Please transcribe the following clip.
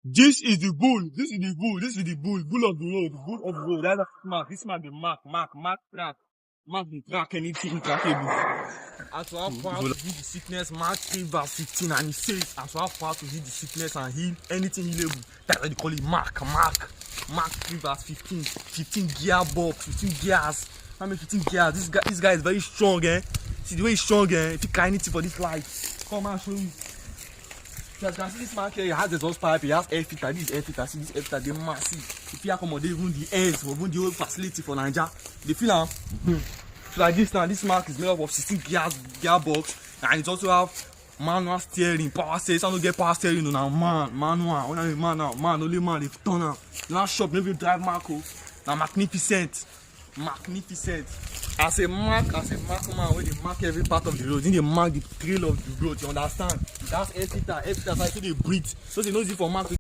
This is the bull. This is the bull. This is the bull. Bull of the road. Bull of the road. That's a mark. This man the mark. Track. Mark the track anything trackable. As for how far to heal the sickness, Mark 3 verse 15, and he says, as for how far to heal the sickness and heal anything healable. That's why they call it Mark 3 verse 15. 15 gearbox, 15 gears. How many 15 gears? This guy is very strong, eh? See the way he's strong, eh? If you can anything for this life. Come and show you. You can see this man here, he has the exhaust pipe, he has air filter, this is air filter, see this air filter, they're massive. If you accommodate even the airs, or even the whole facility for Nigeria, they feel am. So like this now, this mark is made up of 16 gearbox, and it also have manual steering, power steering. Some don't get power steering, now manual, when I'm a man now, only man, they turn now. Now shop, never drive Marco, now magnificent. As a mark man, when they mark every part of the road, then they mark the trail of the road, you understand? That's air filter, so they breathe. So they know this for mark.